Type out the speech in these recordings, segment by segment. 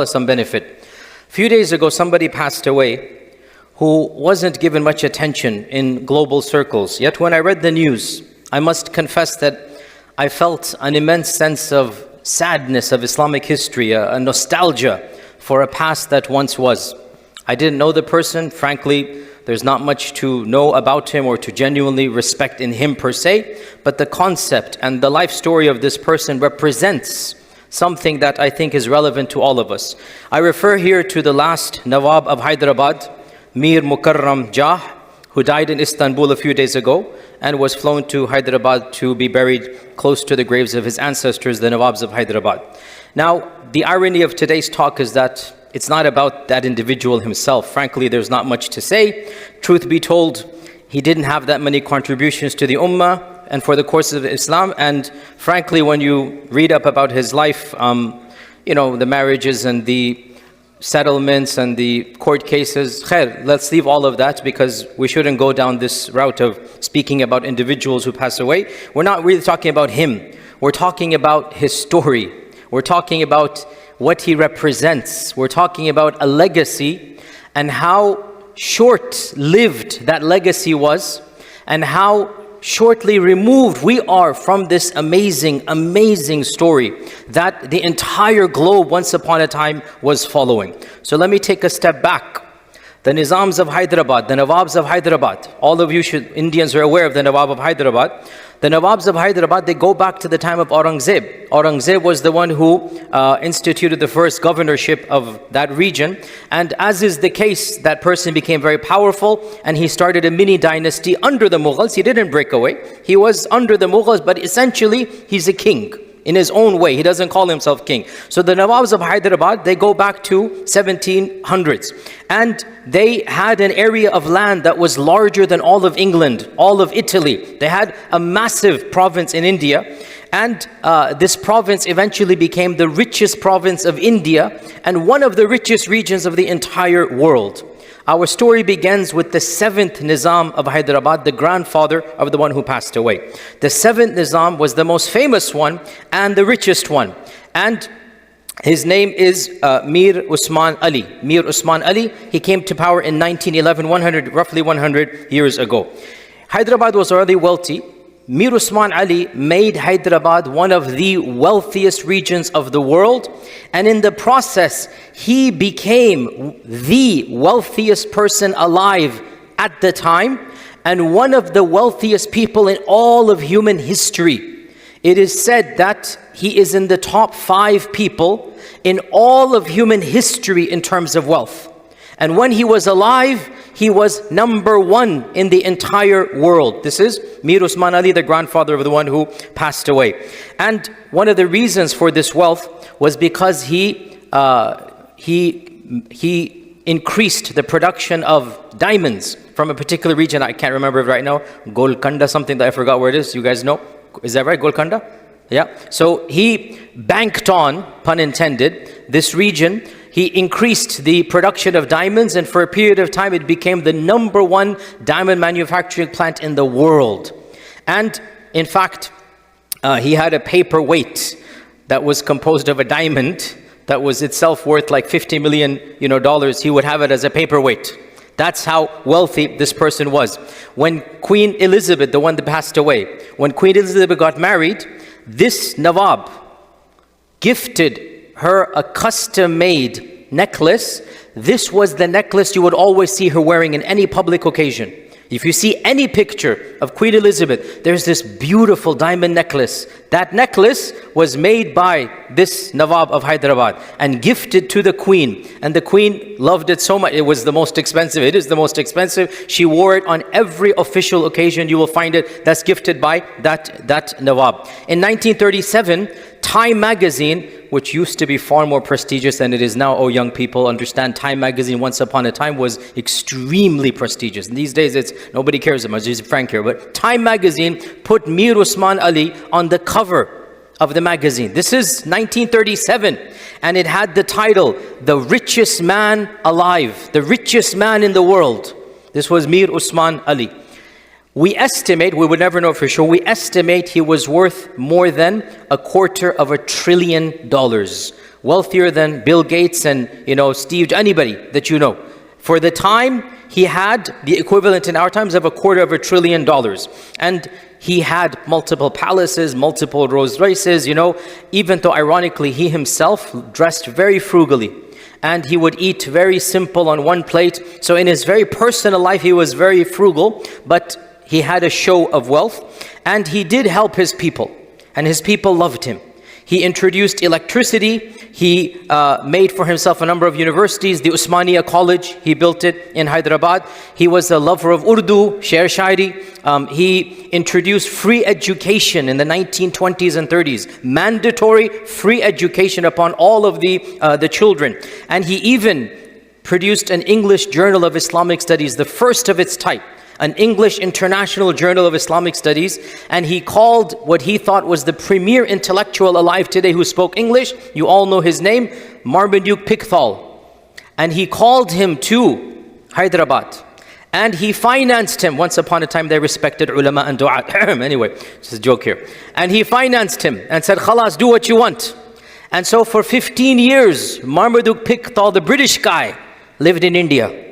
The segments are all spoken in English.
some benefit. A few days ago, somebody passed away who wasn't given much attention in global circles. Yet when I read the news, I must confess that I felt an immense sense of sadness of Islamic history, a nostalgia for a past that once was. I didn't know the person, frankly. There's not much to know about him or to genuinely respect in him per se, but the concept and the life story of this person represents something that I think is relevant to all of us. I refer here to the last Nawab of Hyderabad, Mir Mukarram Jah, who died in Istanbul a few days ago and was flown to Hyderabad to be buried close to the graves of his ancestors, the Nawabs of Hyderabad. Now, the irony of today's talk is that it's not about that individual himself. Frankly, there's not much to say. Truth be told, he didn't have that many contributions to the Ummah and for the course of Islam. And frankly, when you read up about his life, the marriages and the settlements and the court cases, khair, let's leave all of that because we shouldn't go down this route of speaking about individuals who pass away. We're not really talking about him. We're talking about his story. We're talking about what he represents. We're talking about a legacy and how short-lived that legacy was and how shortly removed we are from this amazing, amazing story that the entire globe once upon a time was following. So let me take a step back. The Nizams of Hyderabad, the Nawabs of Hyderabad, all of you Indians are aware of the Nawab of Hyderabad. The Nawabs of Hyderabad, they go back to the time of Aurangzeb. Aurangzeb was the one who instituted the first governorship of that region. And as is the case, that person became very powerful and he started a mini dynasty under the Mughals. He didn't break away. He was under the Mughals, but essentially he's a king in his own way. He doesn't call himself king. So the Nawabs of Hyderabad, they go back to 1700s. And they had an area of land that was larger than all of England, all of Italy. They had a massive province in India. And this province eventually became the richest province of India and one of the richest regions of the entire world. Our story begins with the 7th Nizam of Hyderabad, the grandfather of the one who passed away. The 7th Nizam was the most famous one and the richest one. And his name is Mir Usman Ali. Mir Usman Ali, he came to power in 1911, roughly 100 years ago. Hyderabad was already wealthy. Mir Usman Ali made Hyderabad one of the wealthiest regions of the world, and in the process, he became the wealthiest person alive at the time, and one of the wealthiest people in all of human history. It is said that he is in the top 5 people in all of human history in terms of wealth. And when he was alive, he was number 1 in the entire world. This is Mir Usman Ali, the grandfather of the one who passed away. And one of the reasons for this wealth was because he increased the production of diamonds from a particular region. I can't remember it right now. Golconda, something that I forgot where it is. You guys know? Is that right? Golconda? Yeah. So he banked on, pun intended, this region. He increased the production of diamonds, and for a period of time it became the number 1 diamond manufacturing plant in the world. And in fact, he had a paperweight that was composed of a diamond that was itself worth like $50 million, dollars. He would have it as a paperweight. That's how wealthy this person was. When Queen Elizabeth, the one that passed away, when Queen Elizabeth got married, this Nawab gifted her a custom-made necklace. This was the necklace you would always see her wearing in any public occasion. If you see any picture of Queen Elizabeth, there's this beautiful diamond necklace. That necklace was made by this Nawab of Hyderabad and gifted to the Queen. And the Queen loved it so much. It was the most expensive. It is the most expensive. She wore it on every official occasion. You will find it. That's gifted by that Nawab. In 1937, Time magazine, which used to be far more prestigious than it is now. Oh, young people, understand, Time magazine once upon a time was extremely prestigious. And these days, nobody cares as much. It's Frank here. But Time magazine put Mir Usman Ali on the cover of the magazine. This is 1937. And it had the title, "The Richest Man Alive," the richest man in the world. This was Mir Usman Ali. We estimate, we would never know for sure, we estimate he was worth more than $250 billion. wealthier than Bill Gates and, Steve, anybody that you know. For the time, he had the equivalent in our times of $250 billion. And he had multiple palaces, multiple Rolls Royces, even though ironically he himself dressed very frugally. And he would eat very simple on one plate. So in his very personal life, he was very frugal, but he had a show of wealth. And he did help his people, and his people loved him. He introduced electricity. He made for himself a number of universities. The Usmania College, he built it in Hyderabad. He was a lover of Urdu, Sher Shairi. He introduced free education in the 1920s and 30s. Mandatory free education upon all of the children. And he even produced an English Journal of Islamic Studies, the first of its type. An English International Journal of Islamic Studies, and he called what he thought was the premier intellectual alive today who spoke English. You all know his name, Marmaduke Pickthall. And he called him to Hyderabad. And he financed him. Once upon a time they respected ulama and du'at. Anyway, this is a joke here. And he financed him and said, "Khalas, do what you want." And so for 15 years, Marmaduke Pickthall, the British guy, lived in India.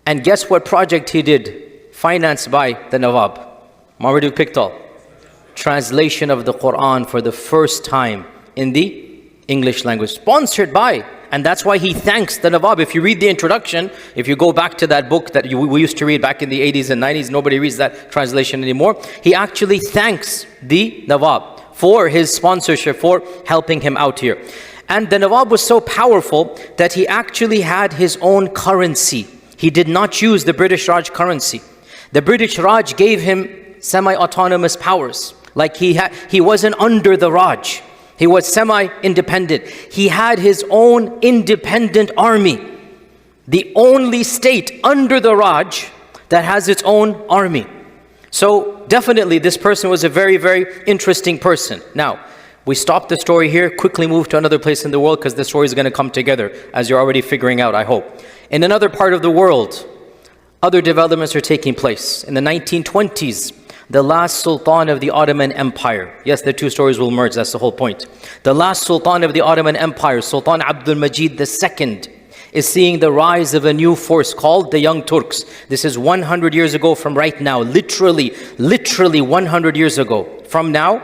And guess what project he did, financed by the Nawab, Marmaduke Pickthall? Translation of the Quran for the first time in the English language, sponsored by. And that's why he thanks the Nawab. If you read the introduction, if you go back to that book that we used to read back in the 80s and 90s, nobody reads that translation anymore. He actually thanks the Nawab for his sponsorship, for helping him out here. And the Nawab was so powerful that he actually had his own currency. He did not use the British Raj currency. The British Raj gave him semi-autonomous powers. Like he wasn't under the Raj. He was semi-independent. He had his own independent army. The only state under the Raj that has its own army. So definitely this person was a very, very interesting person. Now, we stop the story here, quickly move to another place in the world because the story is going to come together, as you're already figuring out, I hope. In another part of the world, other developments are taking place. In the 1920s, the last Sultan of the Ottoman Empire. Yes, the two stories will merge, that's the whole point. The last Sultan of the Ottoman Empire, Sultan Abdul Majid II, is seeing the rise of a new force called the Young Turks. This is 100 years ago from right now, literally 100 years ago. From now,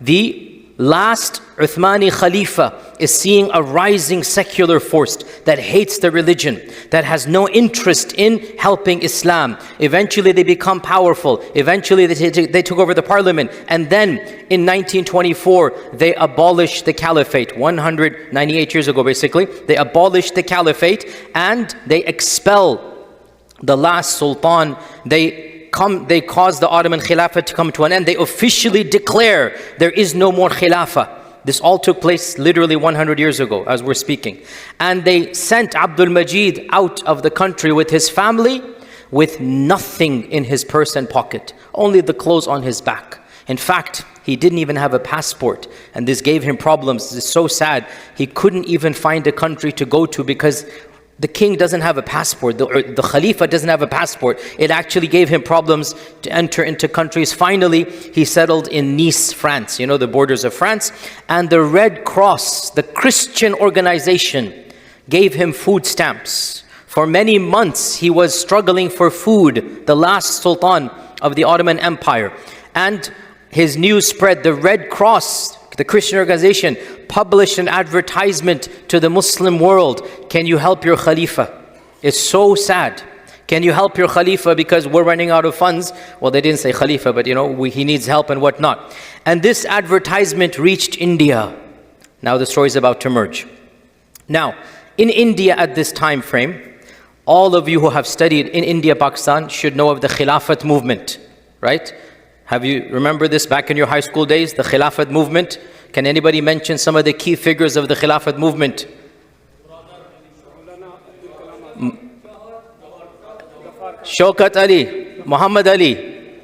the last Uthmani Khalifa is seeing a rising secular force that hates the religion, that has no interest in helping Islam. Eventually they become powerful. Eventually they took over the parliament. And then in 1924, they abolished the caliphate. 198 years ago basically, they abolished the caliphate and they expel the last sultan. They cause the Ottoman Khilafah to come to an end. They officially declare there is no more Khilafah. This all took place literally 100 years ago as we're speaking. And they sent Abdul Majid out of the country with his family with nothing in his purse and pocket, only the clothes on his back. In fact, he didn't even have a passport, and this gave him problems. It's so sad. He couldn't even find a country to go to because the king doesn't have a passport, the Khalifa doesn't have a passport. It actually gave him problems to enter into countries. Finally, he settled in Nice, France, you know, the borders of France. And the Red Cross, the Christian organization, gave him food stamps. For many months, he was struggling for food, the last sultan of the Ottoman Empire. And his news spread. The Red Cross, the Christian organization, published an advertisement to the Muslim world. Can you help your Khalifa? It's so sad. Can you help your Khalifa because we're running out of funds? Well, they didn't say Khalifa, but he needs help and whatnot. And this advertisement reached India. Now the story is about to merge. Now, in India at this time frame, all of you who have studied in India, Pakistan should know of the Khilafat movement, right? Have you remember this back in your high school days, the Khilafat movement? Can anybody mention some of the key figures of the Khilafat movement? Shaukat Ali, Muhammad Ali,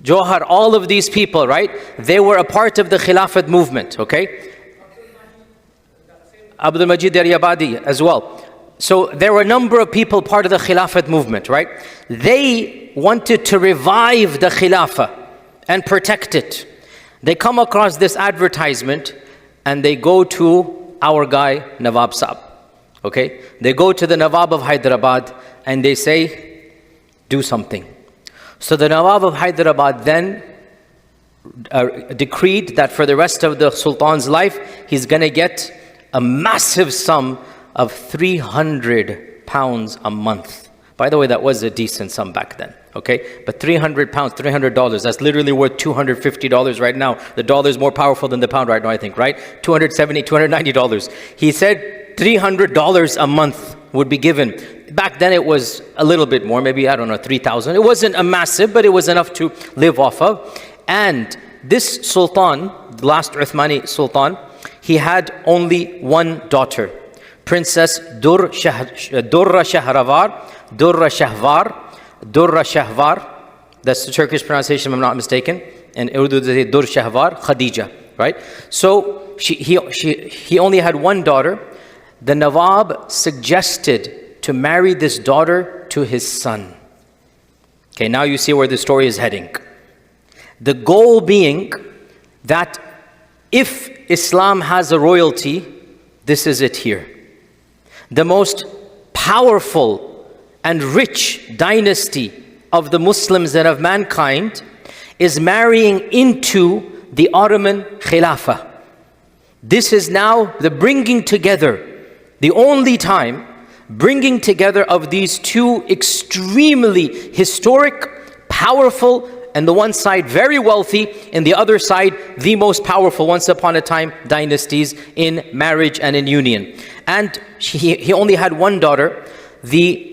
Johar, all of these people, right? They were a part of the Khilafat movement, okay? Abdul Majid Daryabadi as well. So there were a number of people part of the Khilafat movement, right? They wanted to revive the Khilafah and protect it. They come across this advertisement and they go to our guy, Nawab Saab. Okay? They go to the Nawab of Hyderabad and they say, do something. So the Nawab of Hyderabad then decreed that for the rest of the Sultan's life, he's going to get a massive sum of 300 pounds a month. By the way, that was a decent sum back then. Okay, but 300 pounds, $300, that's literally worth $250 right now. The dollar is more powerful than the pound right now, I think, right? $270, $290. He said $300 a month would be given. Back then it was a little bit more, maybe, I don't know, 3,000. It wasn't a massive, but it was enough to live off of. And this Sultan, the last Uthmani Sultan, he had only one daughter, Princess Durra Shahvar, that's the Turkish pronunciation if I'm not mistaken, and Urdu they say Dur Shahvar Khadija, right? So he only had one daughter. The Nawab suggested to marry this daughter to his son. Okay, now you see where the story is heading. The goal being that if Islam has a royalty, this is it here. The most powerful and rich dynasty of the Muslims and of mankind is marrying into the Ottoman Khilafah. This is now the bringing together, the only time bringing together of these two extremely historic, powerful, and the one side very wealthy, and the other side the most powerful once upon a time dynasties in marriage and in union. And he only had one daughter. The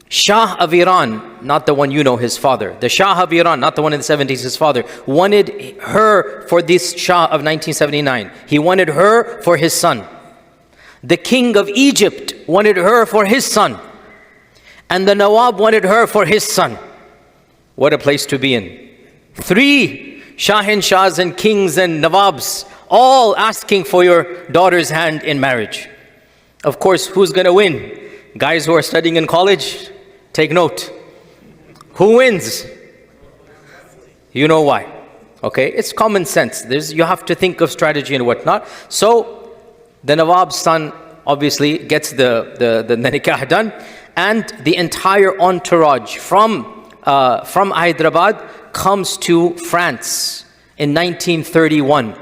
Shah of Iran, not the one you know, his father. The Shah of Iran, not the one in the 70s, his father, wanted her for this Shah of 1979. He wanted her for his son. The King of Egypt wanted her for his son. And the Nawab wanted her for his son. What a place to be in. 3 Shahinshahs and kings and Nawabs, all asking for your daughter's hand in marriage. Of course, who's going to win? Guys who are studying in college? Take note. Who wins? You know why. Okay, it's common sense. You have to think of strategy and whatnot. So the Nawab's son obviously gets the nikah done, and the entire entourage from Hyderabad comes to France in 1931.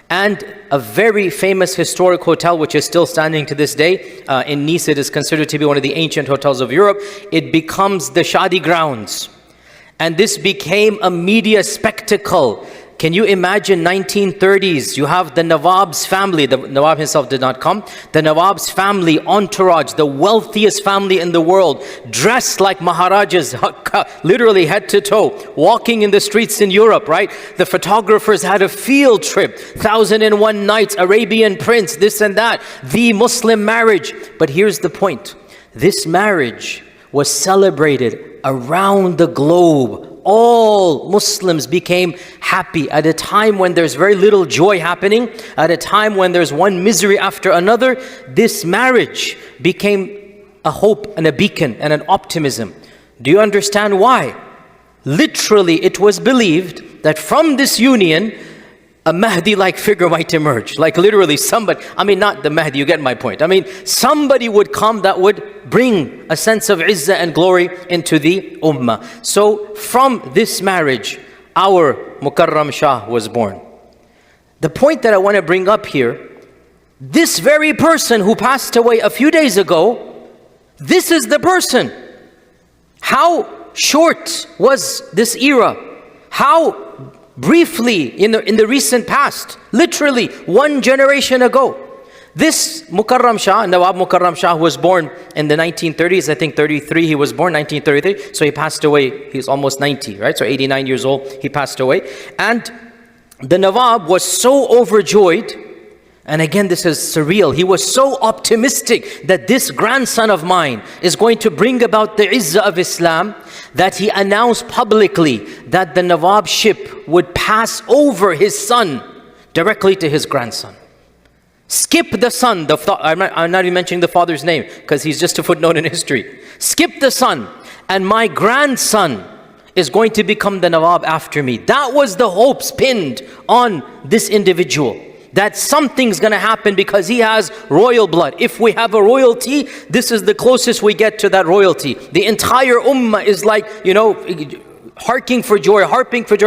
And a very famous historic hotel, which is still standing to this day, in Nice, it is considered to be one of the ancient hotels of Europe. It becomes the Shadi grounds. And this became a media spectacle. Can you imagine 1930s? You have the Nawab's family. The Nawab himself did not come. The Nawab's family, entourage, the wealthiest family in the world, dressed like Maharajas, literally head to toe, walking in the streets in Europe, right? The photographers had a field trip, 1001 Nights, Arabian Prince, this and that, the Muslim marriage. But here's the point. This marriage was celebrated around the globe. All Muslims became happy at a time when there's very little joy happening, at a time when there's one misery after another. This marriage became a hope and a beacon and an optimism. Do you understand why? Literally, it was believed that from this union, a Mahdi-like figure might emerge. Like literally somebody, I mean not the Mahdi, you get my point. I mean somebody would come that would bring a sense of izzah and glory into the ummah. So from this marriage, our Mukarram Shah was born. The point that I want to bring up here, this very person who passed away a few days ago, this is the person. How short was this era? How briefly in the recent past, literally 1 generation ago. This Mukarram Shah, Nawab Mukarram Shah, was born in the 1930s, I think 33 he was born, 1933, so he passed away, he's almost 90, right? So 89 years old, he passed away. And the Nawab was so overjoyed, and again this is surreal, he was so optimistic that this grandson of mine is going to bring about the izzah of Islam, that he announced publicly that the Nawabship would pass over his son directly to his grandson. Skip the son, I'm not even mentioning the father's name because he's just a footnote in history. Skip the son, and my grandson is going to become the Nawab after me. That was the hopes pinned on this individual. that something's going to happen because he has royal blood. If we have a royalty, this is the closest we get to that royalty. The entire ummah is like, harping for joy,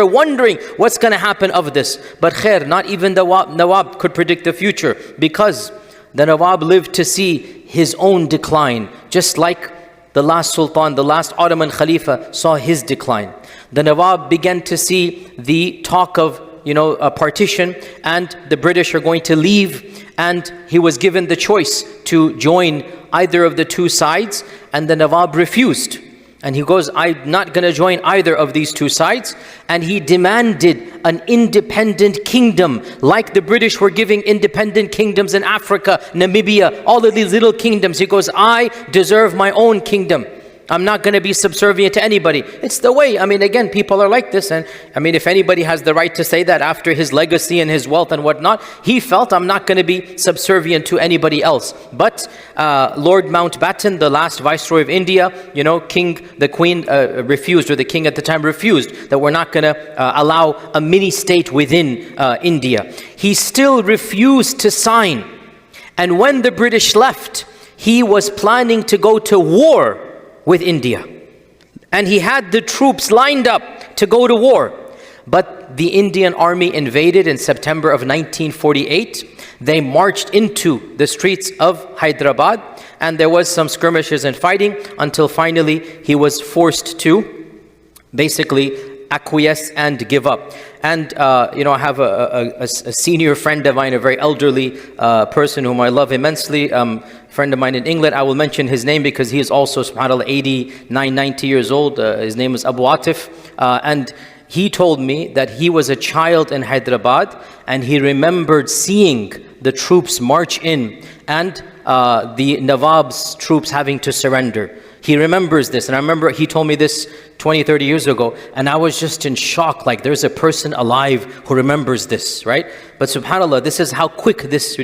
wondering what's going to happen of this. But khair, not even the Nawab could predict the future, because the Nawab lived to see his own decline, just like the last Sultan, the last Ottoman Khalifa saw his decline. The Nawab began to see the talk of a partition, and the British are going to leave, and he was given the choice to join either of the two sides, and the Nawab refused. And he goes, I'm not going to join either of these two sides. And he demanded an independent kingdom, like the British were giving independent kingdoms in Africa, Namibia, all of these little kingdoms. He goes, I deserve my own kingdom. I'm not going to be subservient to anybody. It's the way. Again, people are like this. And if anybody has the right to say that after his legacy and his wealth and whatnot, he felt, I'm not going to be subservient to anybody else. But Lord Mountbatten, the last Viceroy of India, the Queen refused, or the King at the time refused, that we're not going to allow a mini state within India. He still refused to sign. And when the British left, he was planning to go to war with India, and he had the troops lined up to go to war. But the Indian army invaded in September of 1948. They marched into the streets of Hyderabad, and there was some skirmishes and fighting until finally he was forced to basically acquiesce and give up. And I have a senior friend of mine, a very elderly person whom I love immensely, friend of mine in England. I will mention his name because he is also, subhanAllah, 89, 90 years old. His name is Abu Atif. And he told me that he was a child in Hyderabad, and he remembered seeing the troops march in, and the Nawab's troops having to surrender. He remembers this, and I remember he told me this 20, 30 years ago, and I was just in shock, like there's a person alive who remembers this, right? But subhanAllah, this is how quick this,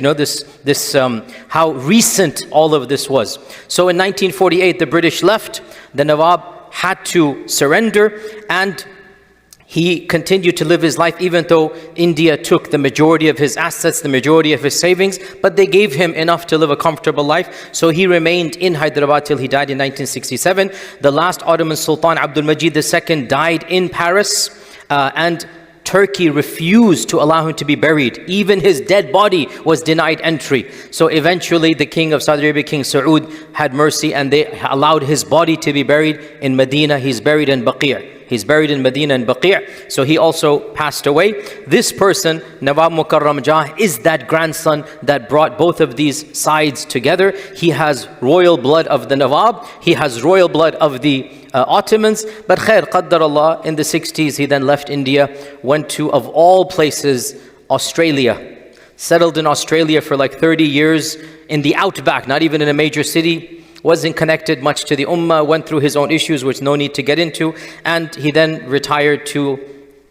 how recent all of this was. So in 1948, the British left, the Nawab had to surrender, and he continued to live his life even though India took the majority of his assets, the majority of his savings, but they gave him enough to live a comfortable life. So he remained in Hyderabad till he died in 1967. The last Ottoman Sultan, Abdul Majid II, died in Paris, and Turkey refused to allow him to be buried. Even his dead body was denied entry. So eventually the king of Saudi Arabia, King Saud, had mercy, and they allowed his body to be buried in Medina. He's buried in Baqi'. He's buried in Medina and Baqi'. So he also passed away. This person, Nawab Mukarram Jah, is that grandson that brought both of these sides together. He has royal blood of the Nawab. He has royal blood of the Ottomans. But khair, qaddar Allah, in the 60s, he then left India, went to, of all places, Australia. Settled in Australia for like 30 years in the outback, not even in a major city. Wasn't connected much to the ummah, went through his own issues, which no need to get into. And he then retired to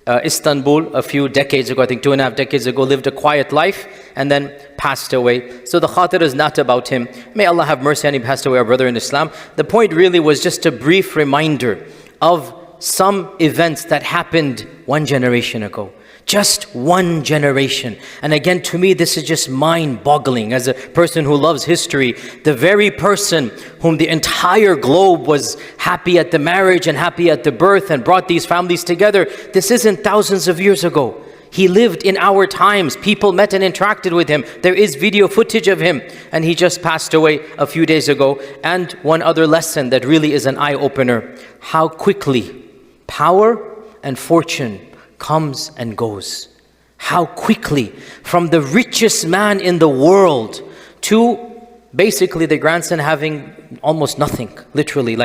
Istanbul a few decades ago, I think 2.5 decades ago, lived a quiet life, and then passed away. So the khatir is not about him. May Allah have mercy on him, passed away, our brother in Islam. The point really was just a brief reminder of some events that happened one generation ago. Just one generation. And again, to me, this is just mind-boggling. As a person who loves history, the very person whom the entire globe was happy at the marriage and happy at the birth and brought these families together, this isn't thousands of years ago. He lived in our times. People met and interacted with him. There is video footage of him. And he just passed away a few days ago. And one other lesson that really is an eye-opener: how quickly power and fortune comes and goes. How quickly, from the richest man in the world to basically the grandson having almost nothing, literally,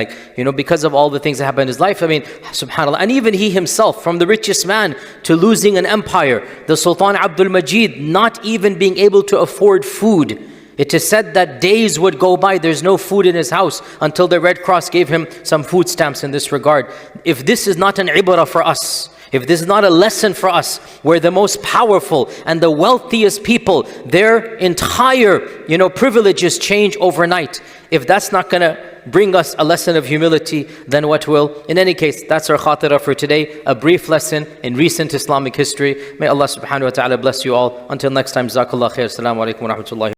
because of all the things that happened in his life. Subhanallah. And even he himself, from the richest man to losing an empire. The Sultan Abdul Majid not even being able to afford food. It is said that days would go by, there's no food in his house, until the Red Cross gave him some food stamps in this regard. If this is not an ibarah for us, if this is not a lesson for us, where the most powerful and the wealthiest people, their entire, privileges change overnight, if that's not going to bring us a lesson of humility, then what will? In any case, that's our khatira for today, a brief lesson in recent Islamic history. May Allah subhanahu wa ta'ala bless you all. Until next time, jazakallah khair. Assalamu alaikum wa rahmatullahi.